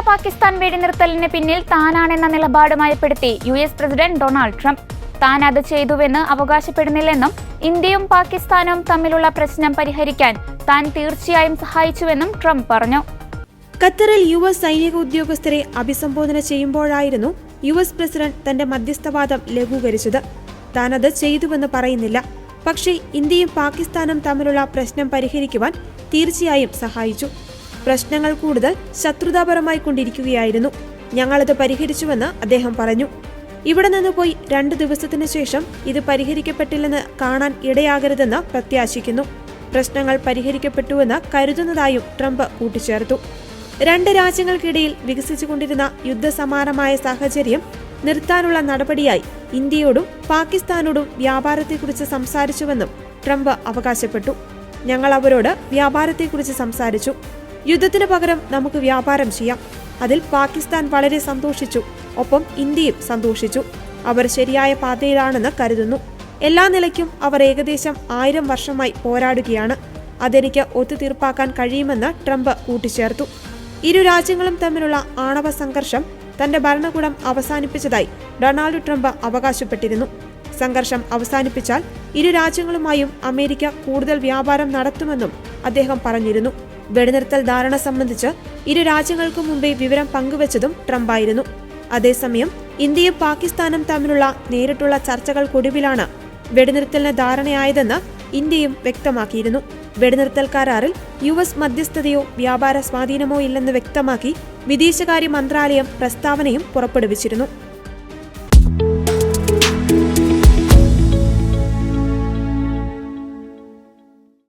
പാകിസ്ഥാൻ വെടിനിർത്തലിന് പിന്നിൽ താനാണെന്ന നിലപാടുമായി പെടുത്തി US president Donald Trump. താൻ അത് ചെയ്തുവെന്ന് അവകാശപ്പെടുന്നില്ലെന്നും ഇന്ത്യയും പാകിസ്ഥാനും തമ്മിലുള്ള പ്രശ്നം പരിഹരിക്കാൻ താൻ തീർച്ചയായും സഹായിച്ചുവെന്നും ട്രംപ് പറഞ്ഞു. ഖത്തറിൽ US സൈനിക ഉദ്യോഗസ്ഥരെ അഭിസംബോധന ചെയ്യുമ്പോഴായിരുന്നു US പ്രസിഡന്റ് തന്റെ മധ്യസ്ഥവാദം ലഘൂകരിച്ചത്. താനത് ചെയ്തുവെന്ന് പറയുന്നില്ല, പക്ഷേ ഇന്ത്യയും പാകിസ്ഥാനും തമ്മിലുള്ള പ്രശ്നം പരിഹരിക്കുവാൻ തീർച്ചയായും സഹായിച്ചു. പ്രശ്നങ്ങൾ കൂടുതൽ ശത്രുതാപരമായി കൊണ്ടിരിക്കുകയായിരുന്നു. ഞങ്ങളത് പരിഹരിച്ചുവെന്ന് അദ്ദേഹം പറഞ്ഞു. ഇവിടെ നിന്ന് പോയി 2 ദിവസത്തിനു ശേഷം ഇത് പരിഹരിക്കപ്പെട്ടില്ലെന്ന് കാണാൻ ഇടയാകരുതെന്ന് പ്രത്യാശിക്കുന്നു. പ്രശ്നങ്ങൾ പരിഹരിക്കപ്പെട്ടുവെന്ന് കരുതുന്നതായും ട്രംപ് കൂട്ടിച്ചേർത്തു. 2 രാജ്യങ്ങൾക്കിടയിൽ വികസിച്ചുകൊണ്ടിരുന്ന യുദ്ധസമാനമായ സാഹചര്യം നിർത്താനുള്ള നടപടിയായി ഇന്ത്യയോടും പാകിസ്ഥാനോടും വ്യാപാരത്തെക്കുറിച്ച് സംസാരിച്ചുവെന്നും ട്രംപ് അവകാശപ്പെട്ടു. ഞങ്ങൾ അവരോട് വ്യാപാരത്തെക്കുറിച്ച് സംസാരിച്ചു. യുദ്ധത്തിന് പകരം നമുക്ക് വ്യാപാരം ചെയ്യാം. അതിൽ പാകിസ്ഥാൻ വളരെ സന്തോഷിച്ചു, ഒപ്പം ഇന്ത്യയും സന്തോഷിച്ചു. അവർ ശരിയായ പാതയിലാണെന്ന് കരുതുന്നു. എല്ലാ നിലയ്ക്കും അവർ ഏകദേശം 1000 വർഷമായി പോരാടുകയാണ്. അതെനിക്ക് ഒത്തുതീർപ്പാക്കാൻ കഴിയുമെന്ന് ട്രംപ് കൂട്ടിച്ചേർത്തു. ഇരു രാജ്യങ്ങളും തമ്മിലുള്ള ആണവ സംഘർഷം തന്റെ ഭരണകൂടം അവസാനിപ്പിച്ചതായി ഡൊണാൾഡ് ട്രംപ് അവകാശപ്പെട്ടിരുന്നു. സംഘർഷം അവസാനിപ്പിച്ചാൽ ഇരു രാജ്യങ്ങളുമായും അമേരിക്ക കൂടുതൽ വ്യാപാരം നടത്തുമെന്നും അദ്ദേഹം പറഞ്ഞിരുന്നു. വെടിനിർത്തൽ ധാരണ സംബന്ധിച്ച് ഇരു രാജ്യങ്ങൾക്കു മുമ്പേ വിവരം പങ്കുവച്ചതും ട്രംപായിരുന്നു. അതേസമയം ഇന്ത്യയും പാകിസ്ഥാനും തമ്മിലുള്ള നേരിട്ടുള്ള ചർച്ചകൾക്കൊടുവിലാണ് വെടിനിർത്തലിന് ധാരണയായതെന്ന് ഇന്ത്യയും വ്യക്തമാക്കിയിരുന്നു. വെടിനിർത്തൽ കരാറിൽ US മധ്യസ്ഥതയോ വ്യാപാര സ്വാധീനമോ ഇല്ലെന്ന് വ്യക്തമാക്കി വിദേശകാര്യ മന്ത്രാലയം പ്രസ്താവനയും പുറപ്പെടുവിച്ചിരുന്നു.